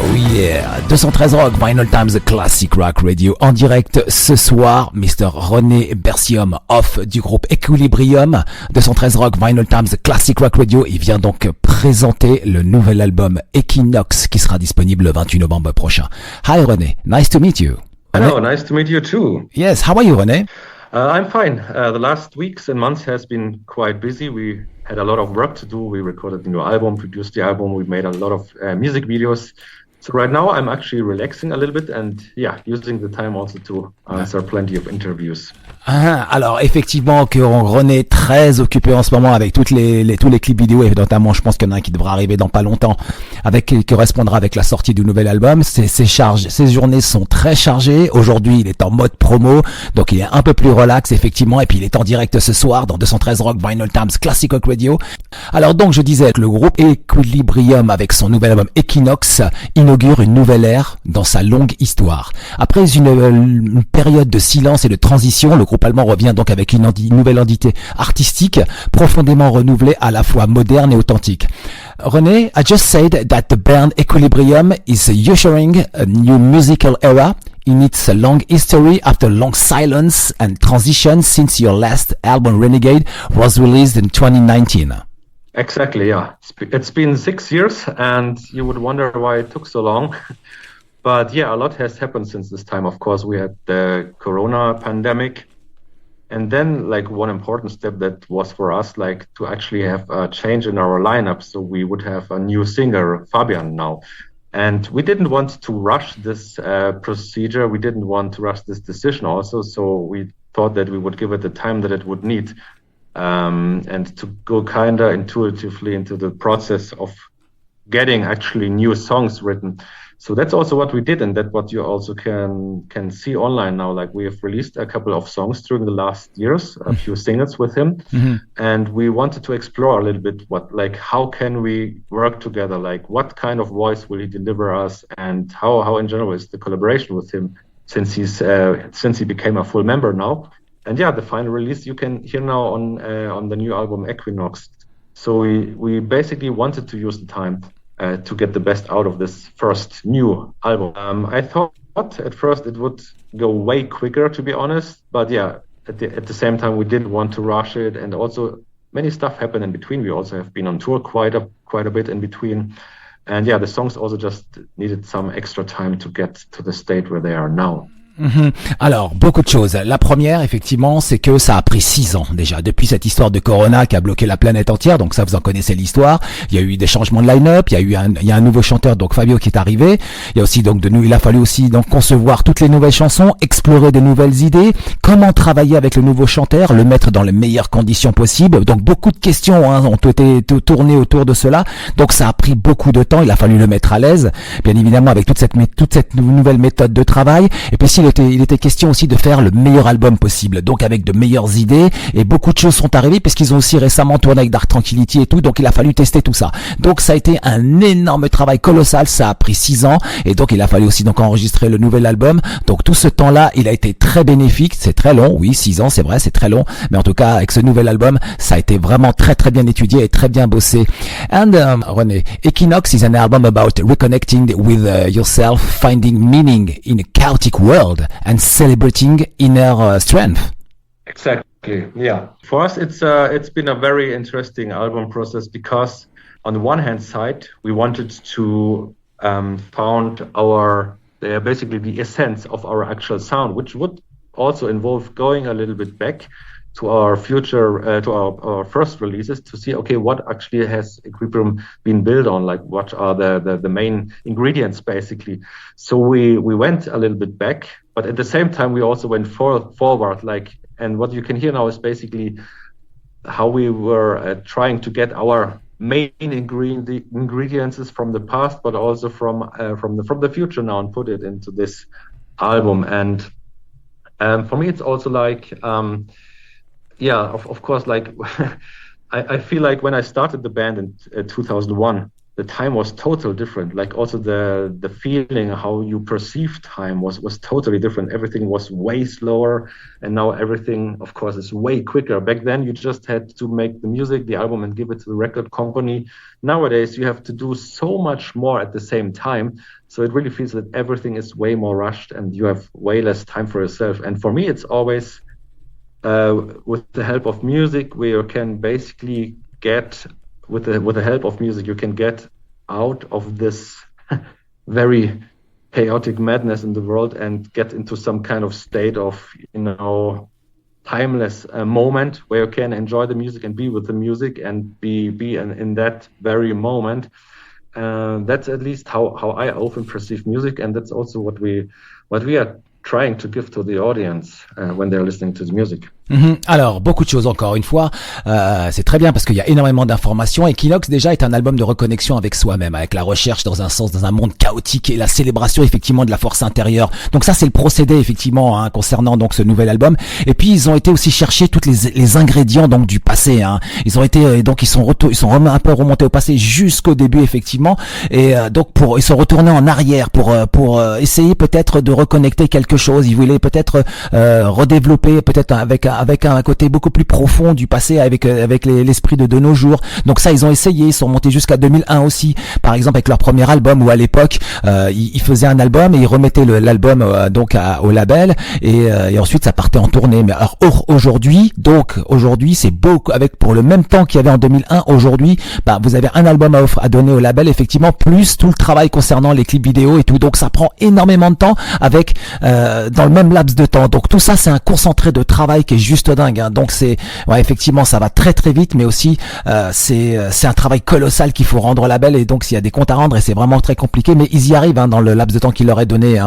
Oh yeah, 213 Rock, Vinylestimes, Classic Rock Radio. En direct ce soir, Mr. Rene Berthiaume du groupe Equilibrium. 213 Rock, Vinylestimes, Classic Rock Radio. Il vient donc présenter le nouvel album Equinox qui sera disponible le 28 novembre prochain. Hi Rene, nice to meet you. Hello, nice to meet you too. Yes, how are you, Rene? I'm fine. The last weeks and months has been quite busy. We had a lot of work to do. We recorded the new album, produced the album. We made a lot of music videos. So right now I'm actually relaxing a little bit and using the time also to answer plenty of interviews. Alors effectivement que René est très occupé en ce moment avec tous les clips vidéo et notamment je pense qu'il y en a un qui devra arriver dans pas longtemps qui correspondra avec la sortie du nouvel album. Ses journées sont très chargées. Aujourd'hui il est en mode promo donc il est un peu plus relax effectivement et puis il est en direct ce soir dans 213 Rock Vinylestimes Classic Rock Radio. Alors donc je disais que le groupe Equilibrium avec son nouvel album Equinox inaugure une nouvelle ère dans sa longue histoire. Après une période de silence et de transition, le groupe allemand revient donc avec une nouvelle identité artistique, profondément renouvelée à la fois moderne et authentique. René, I just said that the band Equilibrium is ushering a new musical era in its long history after long silence and transition since your last album Renegade was released in 2019. Exactly, yeah. It's been 6 years and you would wonder why it took so long. But yeah, a lot has happened since this time. Of course, we had the Corona pandemic. And then like one important step that was for us, like to actually have a change in our lineup. So we would have a new singer, Fabian now. And we didn't want to rush this procedure. We didn't want to rush this decision also. So we thought that we would give it the time that it would need. And to go kind of intuitively into the process of getting actually new songs written. So that's also what we did, and that's what you also can see online now. Like we have released a couple of songs during the last years, a few singles with him, and we wanted to explore a little bit how can we work together? Like what kind of voice will he deliver us, and how in general is the collaboration with him since he became a full member now. And the final release you can hear now on the new album Equinox. So we basically wanted to use the time to get the best out of this first new album. I thought at first it would go way quicker, to be honest. But at the same time we didn't want to rush it, and also many stuff happened in between. We also have been on tour quite a bit in between, and the songs also just needed some extra time to get to the state where they are now. Alors, beaucoup de choses. La première, effectivement, c'est que ça a pris 6 ans déjà, depuis cette histoire de Corona qui a bloqué la planète entière, donc ça vous en connaissez l'histoire. Il y a eu des changements de line-up, il y a un nouveau chanteur, donc Fabio qui est arrivé. Il y a aussi donc il a fallu aussi donc concevoir toutes les nouvelles chansons, explorer des nouvelles idées, comment travailler avec le nouveau chanteur, le mettre dans les meilleures conditions possibles. Donc beaucoup de questions ont été tournées autour de cela. Donc ça a pris beaucoup de temps, il a fallu le mettre à l'aise, bien évidemment avec toute cette nouvelle méthode de travail. Et puis il était question aussi de faire le meilleur album possible, donc avec de meilleures idées, et beaucoup de choses sont arrivées puisqu'ils ont aussi récemment tourné avec Dark Tranquillity et tout, donc il a fallu tester tout ça. Donc ça a été un énorme travail colossal, ça a pris 6 ans, et donc il a fallu aussi donc enregistrer le nouvel album. Donc tout ce temps-là, il a été très bénéfique, c'est très long, oui 6 ans c'est vrai, c'est très long, mais en tout cas avec ce nouvel album, ça a été vraiment très très bien étudié et très bien bossé. And René, Equinox is an album about reconnecting with yourself, finding meaning in a chaotic world and celebrating inner strength. Exactly, yeah. For us, it's been a very interesting album process because on the one hand side, we wanted to found basically the essence of our actual sound, which would also involve going a little bit back to our future, to our first releases to see, okay, what actually has Equilibrium been built on? Like, what are the main ingredients, basically? So we went a little bit back, but at the same time, we also went forward. And what you can hear now is basically how we were trying to get our main ingredients from the past, but also from the future now, and put it into this album. And for me, it's also like. Of course, like I feel like when I started the band in 2001, the time was totally different. Like also the feeling, how you perceive time was totally different. Everything was way slower, and now everything, of course, is way quicker. Back then, you just had to make the music, the album, and give it to the record company. Nowadays, you have to do so much more at the same time. So it really feels that everything is way more rushed, and you have way less time for yourself. And for me, it's always with the help of music, where you can basically get with the help of music, you can get out of this very chaotic madness in the world and get into some kind of state of, timeless moment where you can enjoy the music and be with the music and be in that very moment. That's at least how I often perceive music, and that's also what we are trying to give to the audience when they're listening to the music. Alors, beaucoup de choses encore une fois. C'est très bien parce qu'il y a énormément d'informations. Equinox déjà est un album de reconnexion avec soi-même, avec la recherche dans un monde chaotique et la célébration effectivement de la force intérieure. Donc ça c'est le procédé effectivement concernant donc ce nouvel album. Et puis ils ont été aussi chercher toutes les ingrédients donc du passé. Ils ont été donc ils sont un peu remontés au passé jusqu'au début effectivement. Et donc ils sont retournés en arrière pour essayer peut-être de reconnecter quelque chose. Ils voulaient peut-être redévelopper peut-être avec un côté beaucoup plus profond du passé, avec l'esprit de nos jours. Donc ça, ils ont essayé, ils sont montés jusqu'à 2001 aussi, par exemple avec leur premier album, où à l'époque, ils faisaient un album et ils remettaient l'album au label, et ensuite ça partait en tournée. Mais alors aujourd'hui, c'est beaucoup, pour le même temps qu'il y avait en 2001, aujourd'hui, vous avez un album à donner au label, effectivement, plus tout le travail concernant les clips vidéo et tout. Donc ça prend énormément de temps avec dans le même laps de temps. Donc tout ça, c'est un concentré de travail qui est juste dingue. Donc effectivement, ça va très très vite, mais aussi c'est un travail colossal qu'il faut rendre au label, et donc s'il y a des comptes à rendre, et c'est vraiment très compliqué, mais ils y arrivent dans le laps de temps qu'il leur est donné.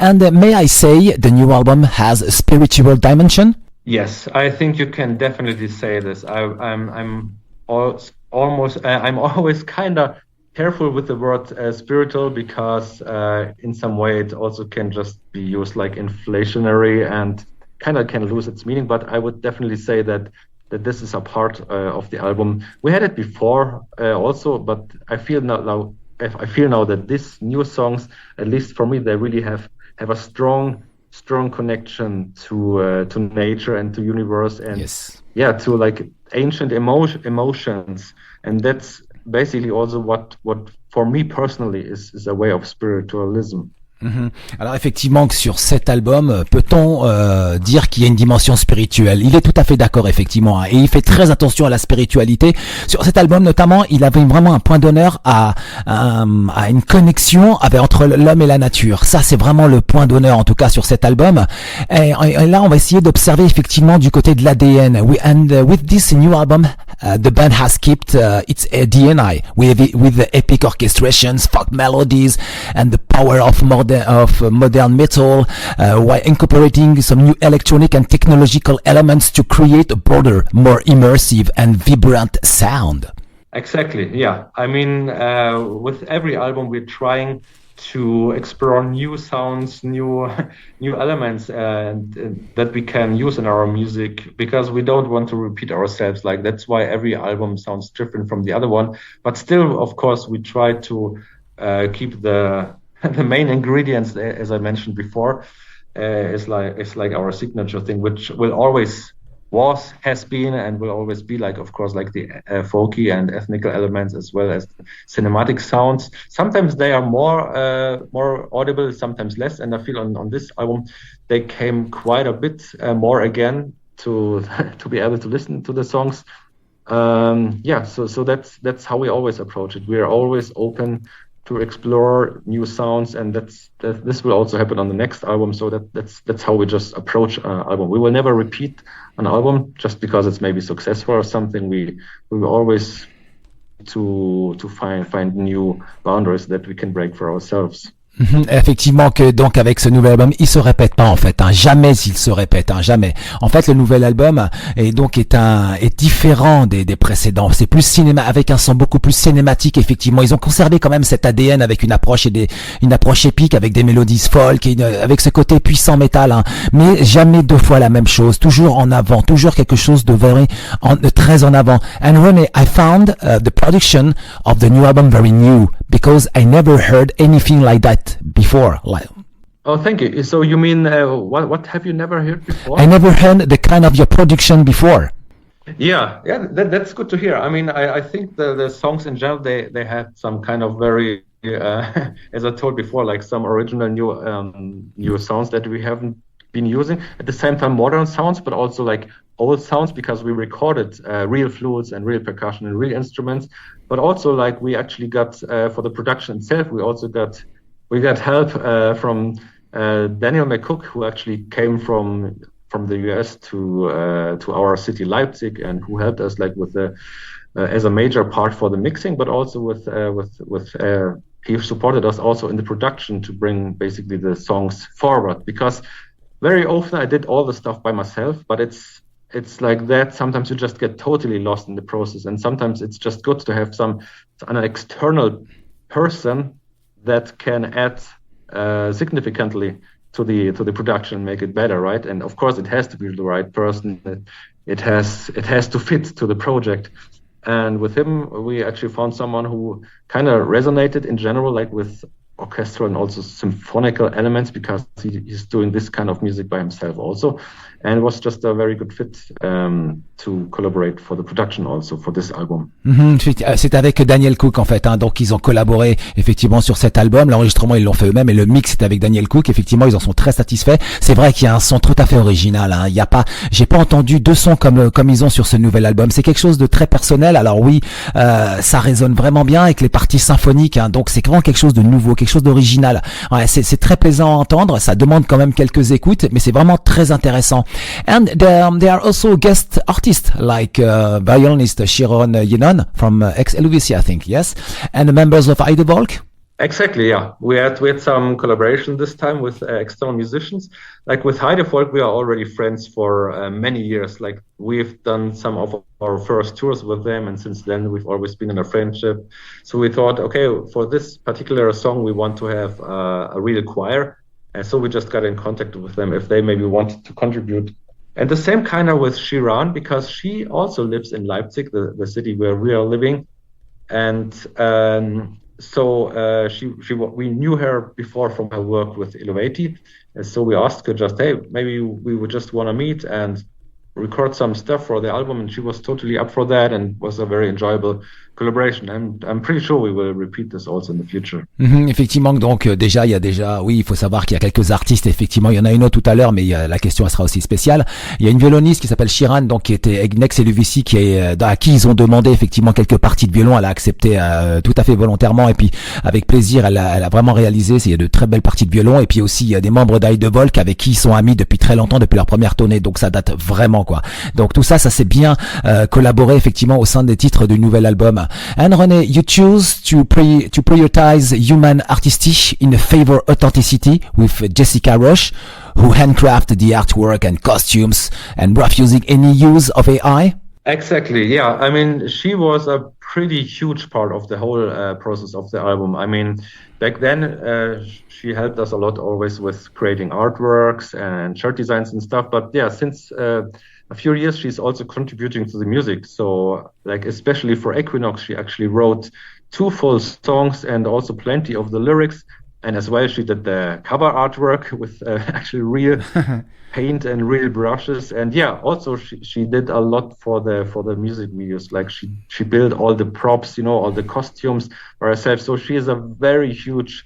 And may I say, the new album has a spiritual dimension? Yes, I think you can definitely say this. I'm always kind of careful with the word spiritual, because in some way it also can just be used like inflationary and kind of can lose its meaning. But I would definitely say that this is a part of the album. We had it before also, but I feel now that these new songs, at least for me, they really have a strong connection to nature and to universe, and yes. To like ancient emotions, and that's basically also what for me personally is a way of spiritualism. Alors effectivement que sur cet album, peut-on dire qu'il y a une dimension spirituelle? Il est tout à fait d'accord effectivement, et il fait très attention à la spiritualité. Sur cet album notamment, il avait vraiment un point d'honneur à une connexion entre l'homme et la nature. Ça c'est vraiment le point d'honneur en tout cas sur cet album. Et là on va essayer d'observer effectivement du côté de l'ADN. With this new album, the band has kept its DNA with the epic orchestrations, folk melodies, and the power of modern metal, while incorporating some new electronic and technological elements to create a broader, more immersive and vibrant sound. Exactly, yeah. I mean, with every album we're trying to explore new sounds, new elements that we can use in our music, because we don't want to repeat ourselves. Like that's why every album sounds different from the other one. But still, of course, we try to keep the main ingredients, as I mentioned before, is like our signature thing, which has been and will always be, like, of course, like the folky and ethnical elements, as well as cinematic sounds. Sometimes they are more audible, sometimes less, and I feel on this album they came quite a bit more again to be able to listen to the songs. So that's how we always approach it. We are always open to explore new sounds, and this will also happen on the next album. So that's how we just approach an album. We will never repeat an album just because it's maybe successful or something. We will always to find new boundaries that we can break for ourselves. Effectivement que donc avec ce nouvel album, il se répète pas en fait, jamais il se répète, jamais. En fait, le nouvel album est différent des précédents. C'est plus cinéma, avec un son beaucoup plus cinématique. Effectivement, ils ont conservé quand même cet ADN avec une approche épique, avec des mélodies folk, avec ce côté puissant métal, mais jamais deux fois la même chose. Toujours en avant, toujours quelque chose de très en avant. And Rene, I found the production of the new album very new because I never heard anything like that before. Oh, thank you. So you mean what have you never heard before? I never heard the kind of your production before. Yeah, that's good to hear. I mean, I think the songs in general they had some kind of very as I told before, like some original new sounds that we haven't been using. At the same time, modern sounds, but also like old sounds because we recorded real flutes and real percussion and real instruments. But also like we actually got for the production itself, we got help from Daniel McCook, who actually came from the US to our city Leipzig, and who helped us like with the as a major part for the mixing, but also with he supported us also in the production to bring basically the songs forward, because very often I did all the stuff by myself, but it's like that. Sometimes you just get totally lost in the process, and sometimes it's just good to have an external person that can add significantly to the production, make it better, right? And of course, it has to be the right person. It has to fit to the project. And with him, we actually found someone who kind of resonated in general, like with orchestral and also symphonical elements, because he's doing this kind of music by himself also, and it was just a very good fit to collaborate for the production also for this album. C'est avec Daniel Cook en fait, donc ils ont collaboré effectivement sur cet album. L'enregistrement ils l'ont fait eux-mêmes et le mix c'est avec Daniel Cook. Effectivement ils en sont très satisfaits. C'est vrai qu'il y a un son tout à fait original. Il y a pas, j'ai pas entendu deux sons comme ils ont sur ce nouvel album. C'est quelque chose de très personnel. Alors oui, ça résonne vraiment bien avec les parties symphoniques. Donc c'est vraiment quelque chose de nouveau, quelque chose d'original. Ouais, c'est très plaisant à entendre. Ça demande quand même quelques écoutes, mais c'est vraiment très intéressant. And there are also guest artists like violinist Sharon Yenon from ex-Helvetia, I think, yes, and the members of Heidevolk. Exactly, yeah. We had some collaboration this time with external musicians. Like with Heidevolk, we are already friends for many years. Like we've done some of our first tours with them, and since then we've always been in a friendship. So we thought, okay, for this particular song, we want to have a real choir. And so we just got in contact with them if they maybe wanted to contribute. And the same kind of with Shiran, because she also lives in Leipzig, the city where we are living. And so we knew her before from her work with Elevati. And so we asked her just, hey, maybe we would just want to meet and record some stuff for the album. And she was totally up for that, and was a very enjoyable collaboration. I'm pretty sure we will repeat this also in the future. Effectivement, donc oui, il faut savoir qu'il y a quelques artistes. Effectivement, il y en a une autre tout à l'heure, mais la question elle sera aussi spéciale. Il y a une violoniste qui s'appelle Shiran, donc qui était Nex et Luvici, à qui ils ont demandé effectivement quelques parties de violon. Elle a accepté tout à fait volontairement, et puis avec plaisir, elle a vraiment réalisé. Il y a de très belles parties de violon, et puis aussi il y a des membres d'Heidevolk avec qui ils sont amis depuis très longtemps, depuis leur première tournée. Donc ça date vraiment quoi. Donc tout ça s'est bien collaboré effectivement au sein des titres du nouvel album. And René, you choose to prioritize human artistic in favor authenticity with Jessica Roche, who handcrafted the artwork and costumes and refusing any use of AI. Exactly, yeah. I mean, she was a pretty huge part of the whole process of the album. I mean, back then, she helped us a lot always with creating artworks and shirt designs and stuff. But yeah, since a few years, she's also contributing to the music. So, like, especially for Equinox, she actually wrote 2 full songs and also plenty of the lyrics. And as well, she did the cover artwork with actually real paint and real brushes. And yeah, also she did a lot for the music videos. Like she built all the props, all the costumes for herself. So she is a very huge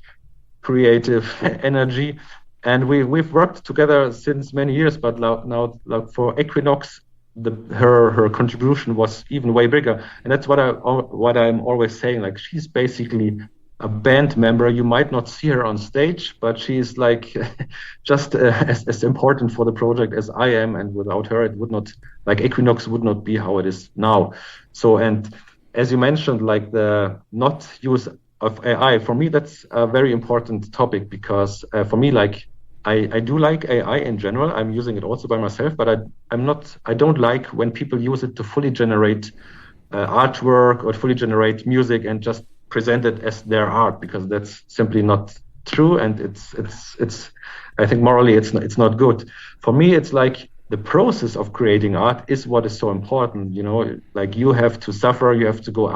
creative energy. And we've worked together since many years, but now like for Equinox, her contribution was even way bigger. And that's what I'm always saying. Like, she's basically a band member. You might not see her on stage, but she's like just as important for the project as I am. And without her, it would not, like, Equinox would not be how it is now. So, and as you mentioned, like the not use of AI, for me, that's a very important topic because for me, like, I do like AI in general. I'm using it also by myself, but I don't like when people use it to fully generate artwork or fully generate music and just present it as their art, because that's simply not true, and it's I think morally it's not good. For me, it's like the process of creating art is what is so important. You know, like you have to suffer, you have to go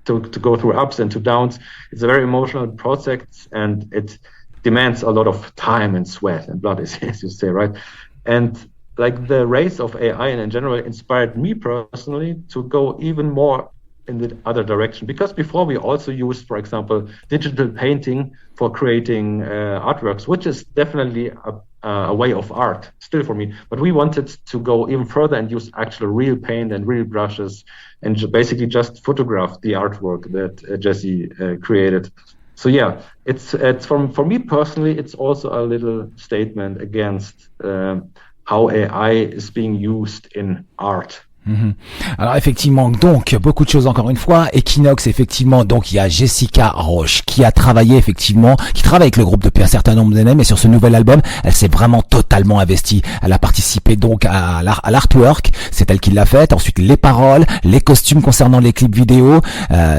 to go through ups and to downs. It's a very emotional process, and it demands a lot of time and sweat and blood, as you say, right? And like the rise of AI and in general inspired me personally to go even more in the other direction, because before we also used, for example, digital painting for creating artworks, which is definitely a way of art still for me, but we wanted to go even further and use actual real paint and real brushes and basically just photograph the artwork that Jesse created. So yeah, it's for me personally, it's also a little statement against how AI is being used in art. Alors effectivement, donc beaucoup de choses encore une fois. Equinox, effectivement, donc il y a Jessica Roche qui a travaillé effectivement, qui travaille avec le groupe depuis un certain nombre d'années, mais sur ce nouvel album, elle s'est vraiment totalement investie. Elle a participé donc à l'artwork, c'est elle qui l'a fait. Ensuite les paroles, les costumes concernant les clips vidéo.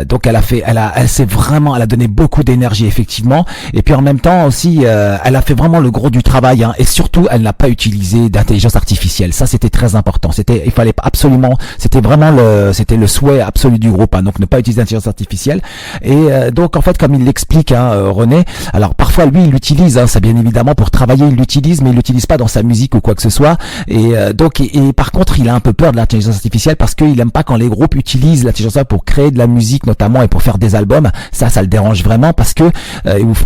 Donc elle a donné beaucoup d'énergie effectivement. Et puis en même temps aussi, elle a fait vraiment le gros du travail. Hein, et surtout, elle n'a pas utilisé d'intelligence artificielle. Ça, c'était très important. Il fallait absolument. C'était vraiment le souhait absolu du groupe, hein, donc ne pas utiliser d'intelligence artificielle. Et donc en fait, comme il l'explique, hein, René, alors parfois lui il l'utilise, hein, ça bien évidemment pour travailler il l'utilise, mais il l'utilise pas dans sa musique ou quoi que ce soit. Et donc par contre il a un peu peur de l'intelligence artificielle parce qu'il aime pas quand les groupes utilisent l'intelligence artificielle pour créer de la musique notamment et pour faire des albums. Ça le dérange vraiment parce que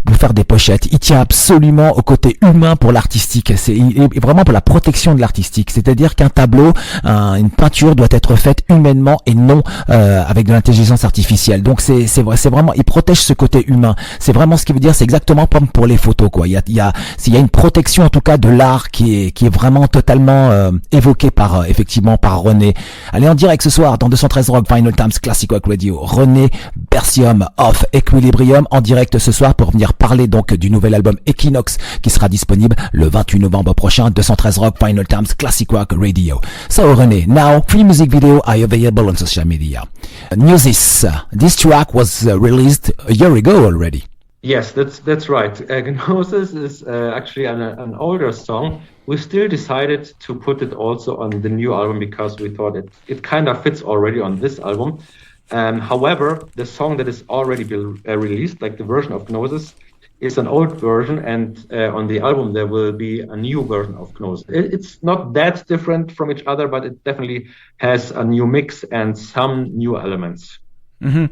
pour faire des pochettes, il tient absolument au côté humain pour l'artistique. Il est vraiment pour la protection de l'artistique, c'est-à-dire qu'un tableau, une peinture doit être faite humainement et non avec de l'intelligence artificielle. Donc c'est vraiment, il protège ce côté humain. C'est vraiment ce qu'il veut dire. C'est exactement comme pour les photos, quoi. Il y a une protection en tout cas de l'art qui est vraiment totalement évoquée par effectivement par René. Allez en direct ce soir dans 213 Rock Vinylestimes Classic Rock Radio. Rene Berthiaume of Equilibrium en direct ce soir pour venir parler donc du nouvel album Equinox qui sera disponible le 28 novembre prochain. 213 Rock Vinylestimes Classic Rock Radio. So René, now 3 music videos are available on social media. Gnosis, this track was released a year ago already. Yes, that's right. Gnosis is actually an older song. We still decided to put it also on the new album because we thought it kind of fits already on this album. However, the song that is already been released, like the version of Gnosis, is an old version, and on the album there will be a new version of Gnosis. It's not that different from each other, but it definitely has a new mix and some new elements.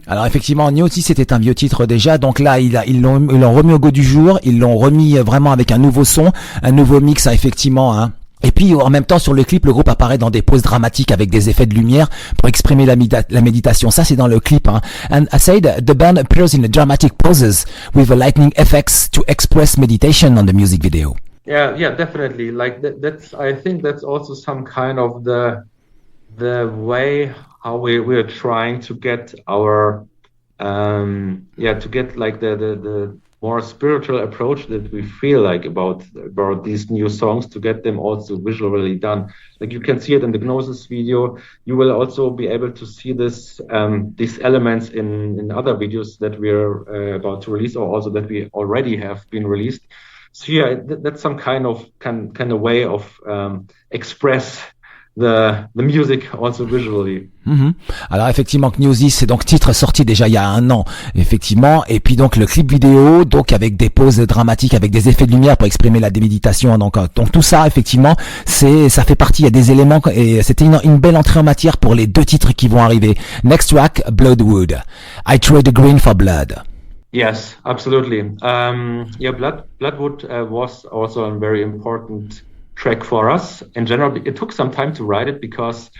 Alors effectivement, Gnosis c'était un vieux titre déjà, donc là ils l'ont remis au goût du jour, ils l'ont remis vraiment avec un nouveau son, un nouveau mix, hein, effectivement. Hein. Et puis en même temps sur le clip, le groupe apparaît dans des poses dramatiques avec des effets de lumière pour exprimer la méditation. Ça c'est dans le clip. Hein. And I said the band appears in dramatic poses with the lightning effects to express meditation on the music video. Yeah, definitely. Like that's I think that's also some kind of the way how we're trying to get our to get like the more spiritual approach that we feel like about these new songs, to get them also visually done. Like you can see it in the Gnosis video. You will also be able to see this these elements in other videos that we're about to release, or also that we already have been released. So yeah, that's some kind of way of express the music also visually. Alors effectivement, Gnosis, c'est donc titre sorti déjà il y a 1 an, effectivement, et puis donc le clip vidéo, donc avec des poses dramatiques, avec des effets de lumière pour exprimer la déméditation, donc tout ça effectivement, ça fait partie, il y a des éléments, et c'était une belle entrée en matière pour les 2 titres qui vont arriver. Next track, Bloodwood, I Trade Green for Blood. Yes, absolutely. Bloodwood was also a very important track for us. In general, it took some time to write it because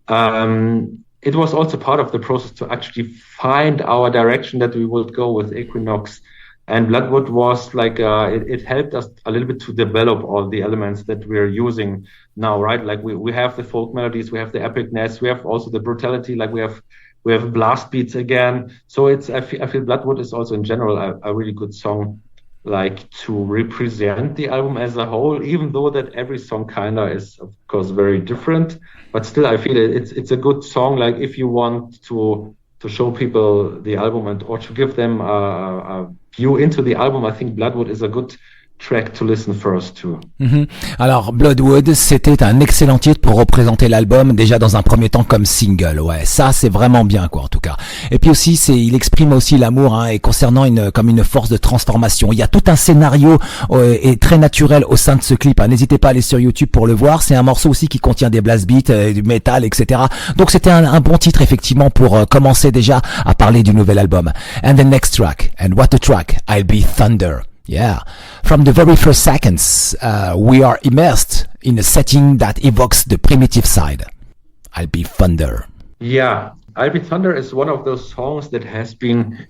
it was also part of the process to actually find our direction that we would go with Equinox. And Bloodwood was like, it helped us a little bit to develop all the elements that we're using now, right? Like we have the folk melodies, we have the epicness, we have also the brutality, like we have We have blast beats again. So I feel Bloodwood is also in general a really good song, like to represent the album as a whole, even though that every song kinda is of course very different, but still I feel it's a good song, like if you want to show people the album or to give them a view into the album, I think Bloodwood is a good track to listen first to. Alors Bloodwood, c'était un excellent titre pour représenter l'album, déjà dans un premier temps comme single. Ouais, ça c'est vraiment bien quoi en tout cas. Et puis aussi il exprime aussi l'amour et concernant comme une force de transformation. Il y a tout un scénario et très naturel au sein de ce clip. N'hésitez pas à aller sur YouTube pour le voir. C'est un morceau aussi qui contient des blast beats, du metal, etc. Donc c'était un bon titre effectivement pour commencer déjà à parler du nouvel album. And the next track, and what a track, I'll Be Thunder. Yeah. From the very first seconds, we are immersed in a setting that evokes the primitive side. I'll Be Thunder. Yeah. I'll Be Thunder is one of those songs that has been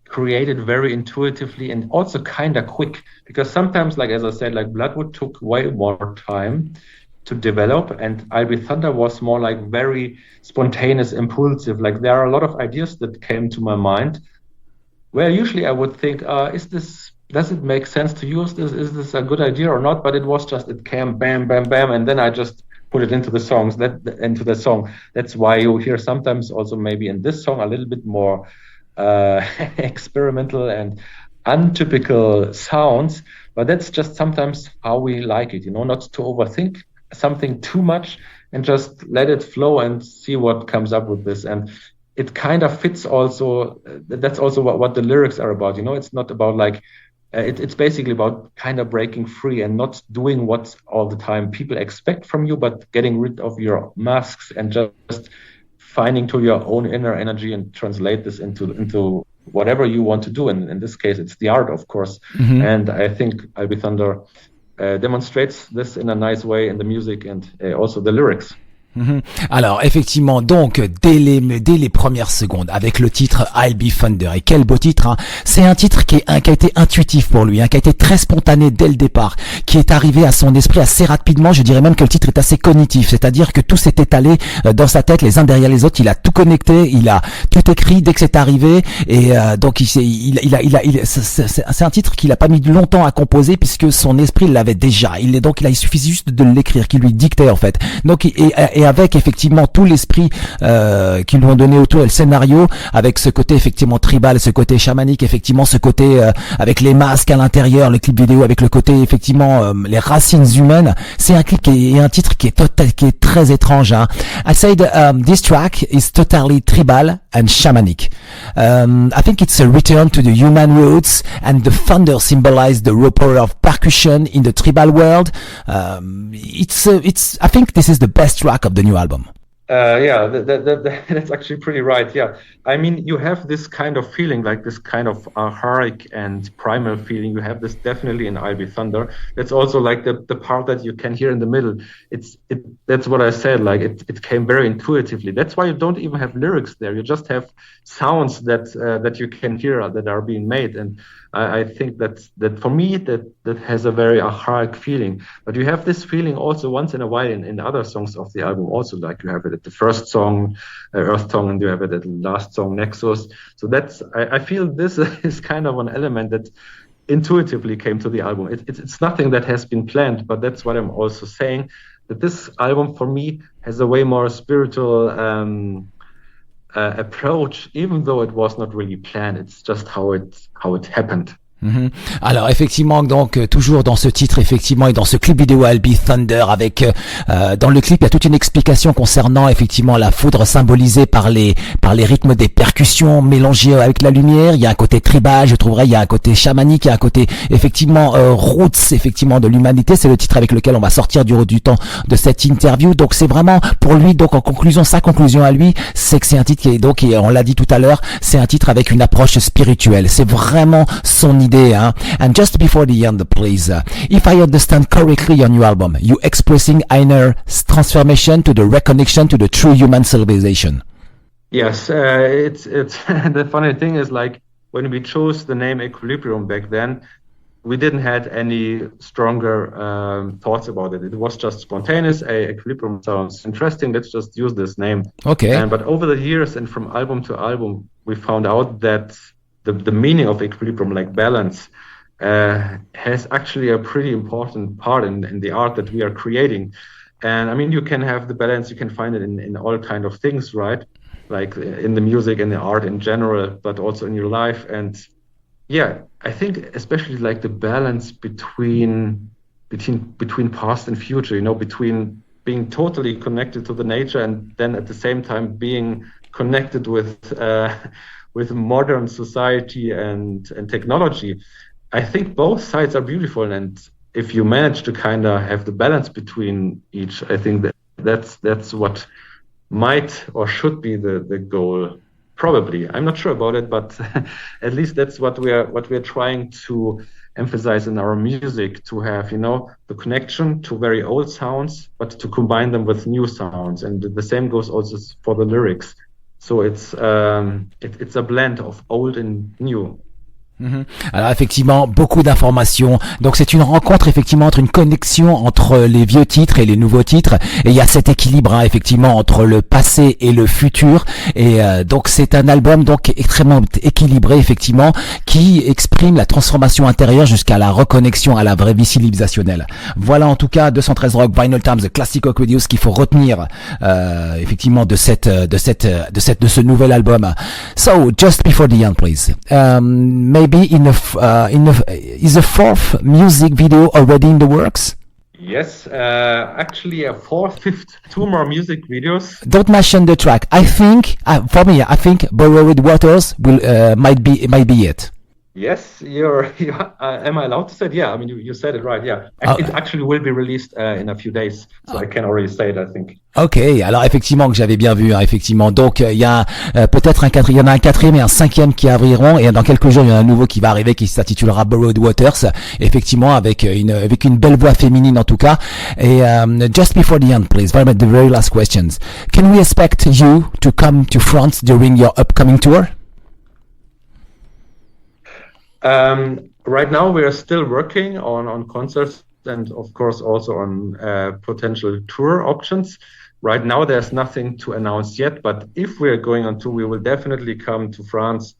created very intuitively and also kind of quick, because sometimes, like as I said, like Bloodwood took way more time to develop, and I'll Be Thunder was more like very spontaneous, impulsive. Like there are a lot of ideas that came to my mind where usually I would think, does it make sense to use this? Is this a good idea or not? But it was just, it came bam, bam, bam, and then I just put it into the song. That's why you hear sometimes also maybe in this song a little bit more experimental and untypical sounds. But that's just sometimes how we like it, not to overthink something too much and just let it flow and see what comes up with this. And it kind of fits also. That's also what the lyrics are about. It's not about like, it's basically about kind of breaking free and not doing what all the time people expect from you, but getting rid of your masks and just finding to your own inner energy and translate this into whatever you want to do. And in this case, it's the art, of course. And I think I'll Be Thunder demonstrates this in a nice way in the music and also the lyrics. Alors effectivement, donc dès les premières secondes avec le titre I'll Be Thunder, et quel beau titre, c'est un titre qui a été intuitif pour lui, qui a été très spontané dès le départ, qui est arrivé à son esprit assez rapidement. Je dirais même que le titre est assez cognitif, c'est-à-dire que tout s'est étalé dans sa tête les uns derrière les autres. Il a tout connecté, il a tout écrit dès que c'est arrivé, et donc c'est un titre qu'il a pas mis longtemps à composer puisque son esprit l'avait déjà. Il suffisait juste de l'écrire, qui lui dictait en fait. Donc et avec effectivement tout l'esprit qu'ils lui ont donné autour et le scénario, avec ce côté effectivement tribal, ce côté chamanique, effectivement ce côté avec les masques à l'intérieur, le clip vidéo avec le côté effectivement les racines humaines. C'est un clip et un titre qui est très étrange. I said this track is totally tribal and shamanic. I think it's a return to the human roots, and the thunder symbolizes the raw power of percussion in the tribal world. I think this is the best track of the new album. Yeah, that's actually pretty right. Yeah, I mean, you have this kind of feeling, like this kind of archaic and primal feeling. You have this definitely in I'll Be Thunder. It's also like the part that you can hear in the middle. That's what I said. Like it came very intuitively. That's why you don't even have lyrics there. You just have sounds that you can hear that are being made. And I think that for me that has a very archaic feeling. But you have this feeling also once in a while in other songs of the album. Also, like you have it at the first song, Earth Tongue, and you have it at the last song, Nexus. So I feel this is kind of an element that intuitively came to the album. It's nothing that has been planned, but that's what I'm also saying, that this album for me has a way more spiritual approach, even though it was not really planned. It's just how it happened. Alors effectivement, donc toujours dans ce titre effectivement et dans ce clip vidéo I'll Be Thunder, avec dans le clip il y a toute une explication concernant effectivement la foudre symbolisée par les rythmes des percussions mélangées avec la lumière. Il y a un côté tribal, je trouverais, il y a un côté chamanique, il y a un côté effectivement roots effectivement de l'humanité. C'est le titre avec lequel on va sortir du temps de cette interview. Donc c'est vraiment pour lui, donc en conclusion, sa conclusion à lui, c'est que c'est un titre qui est donc, et on l'a dit tout à l'heure, c'est un titre avec une approche spirituelle. C'est vraiment son idée. And just before the end, please, if I understand correctly your new album, you expressing inner transformation to the reconnection to the true human civilization. Yes, it's the funny thing is, like when we chose the name Equilibrium back then, we didn't had any stronger thoughts about it. It was just spontaneous. Equilibrium sounds interesting. Let's just use this name. Okay. But over the years and from album to album, we found out that the meaning of equilibrium, like balance, has actually a pretty important part in the art that we are creating. And I mean, you can have the balance, you can find it in all kind of things, right? Like in the music and the art in general, but also in your life. And yeah, I think especially like the balance between past and future, you know, between being totally connected to the nature and then at the same time being connected with modern society and technology. I think both sides are beautiful, and if you manage to kind of have the balance between each, I think that's what might or should be the goal. Probably, I'm not sure about it, but at least that's what we're trying to emphasize in our music, to have, you know, the connection to very old sounds, but to combine them with new sounds, and the same goes also for the lyrics. So it's a blend of old and new. Alors effectivement, beaucoup d'informations. Donc c'est une rencontre effectivement entre une connexion entre les vieux titres et les nouveaux titres. Et il y a cet équilibre effectivement entre le passé et le futur. Et donc c'est un album donc extrêmement équilibré effectivement, qui exprime la transformation intérieure jusqu'à la reconnexion à la vraie vie civilisationnelle. Voilà en tout cas 213 Rock Vinyl Times, The Classic Rock Radio, ce qu'il faut retenir effectivement de ce nouvel album. So just before the end, please. Maybe is the fourth music video already in the works? Yes, actually a fourth, fifth, two more music videos. Don't mention the track. I think, for me, I think Borrowed Waters will might be it. Yes, am I allowed to say it? Yeah, I mean, you said it right, yeah. It actually will be released in a few days, so I can already say it, I think. Ok, alors effectivement que j'avais bien vu, effectivement. Donc il y a peut-être il y en a un quatrième et un cinquième qui arriveront, et dans quelques jours il y en a un nouveau qui va arriver qui s'intitulera Borrowed Waters, effectivement avec une belle voix féminine en tout cas. Et just before the end, please, the very last questions. Can we expect you to come to France during your upcoming tour? Right now we are still working on concerts and of course also on potential tour options. Right now there's nothing to announce yet, but if we're going on tour, we will definitely come to France.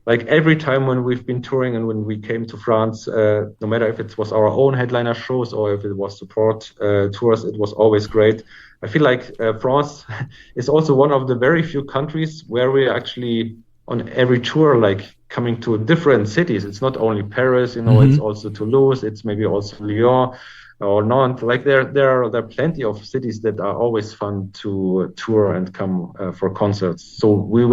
Like every time when we've been touring and when we came to France, no matter if it was our own headliner shows or if it was support tours, it was always great. I feel like France is also one of the very few countries where we actually on every tour, like coming to different cities. It's not only Paris, you know, it's also Toulouse, it's maybe also Lyon or Nantes. Like there are plenty of cities that are always fun to tour and come for concerts. So we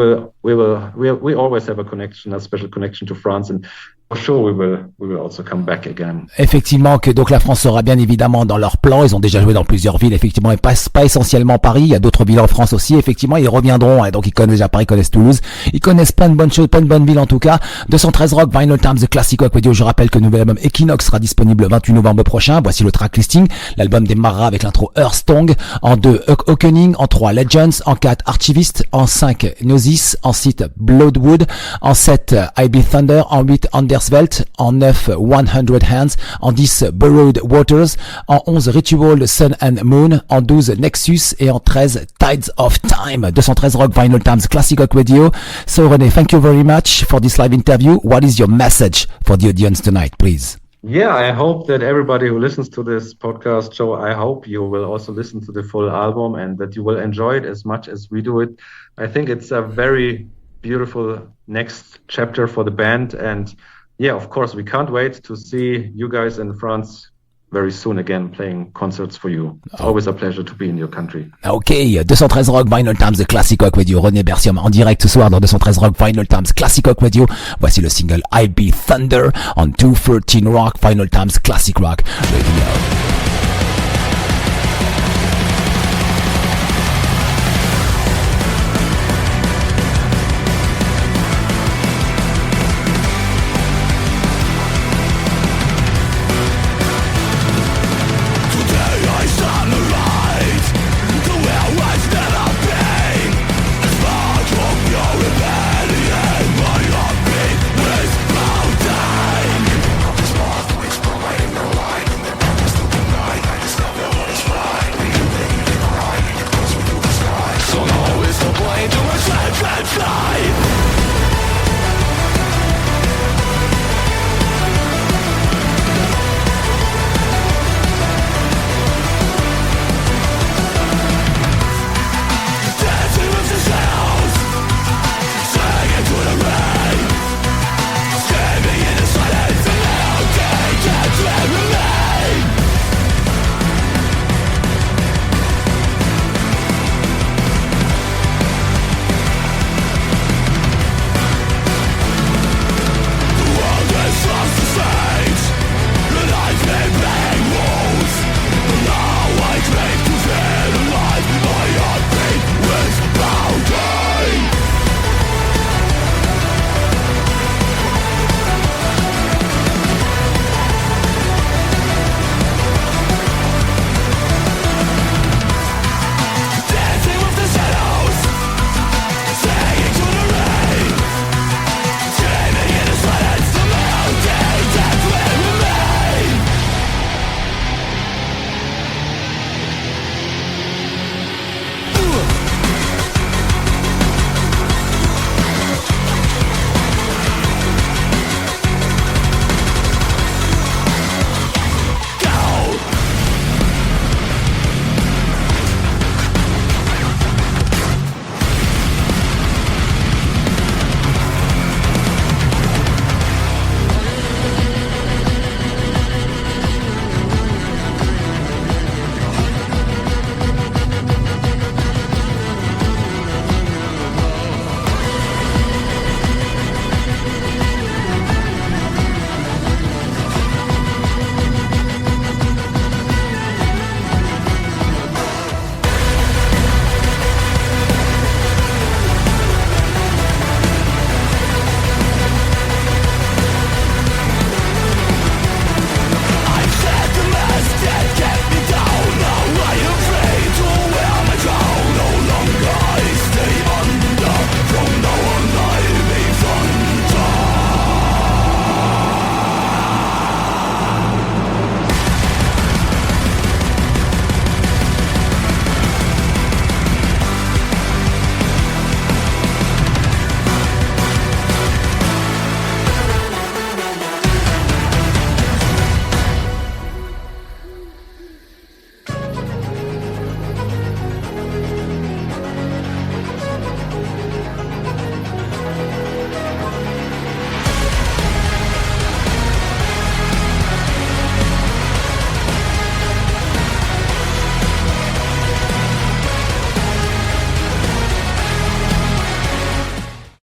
always have a special connection to France, and for sure we will also come back again. Effectivement que donc la France sera bien évidemment dans leur plan. Ils ont déjà joué dans plusieurs villes effectivement, et pas essentiellement Paris. Il y a d'autres villes en France aussi effectivement. Ils reviendront, et donc ils connaissent déjà Paris, ils connaissent Toulouse, ils connaissent plein de bonnes choses, plein de bonnes villes en tout cas. 213 Rock Vinyl Times, The Classic Rock Radio. Je rappelle que le nouvel album Equinox sera disponible le 28 novembre prochain. Voici le track listing. L'album démarrera avec l'intro Earthstone, en 2 Awakening, en 3 Legends, en 4 Archivist, en 5 Gnosis, en 6 Bloodwood, en 7 IB Thunder, en 8 Anderswelt, en 9 100 Hands, en 10 Borrowed Waters, en 11 Ritual Sun and Moon, en 12 Nexus et en 13 Tides of Time. 213 Rock Vinyl Times, Classic Rock Radio. So Rene, thank you very much for this live interview. What is your message for the audience tonight, please? Yeah, I hope that everybody who listens to this podcast show, I hope you will also listen to the full album and that you will enjoy it as much as we do it. I think it's a very beautiful next chapter for the band, and yeah, of course, we can't wait to see you guys in France very soon again playing concerts for you. It's always a pleasure to be in your country. Ok, 213 Rock Vinyl Times, The Classic Rock Radio. Rene Berthiaume en direct ce soir dans 213 Rock Vinyl Times, Classic Rock Radio. Voici le single IB Thunder on 213 Rock Vinyl Times, Classic Rock Radio.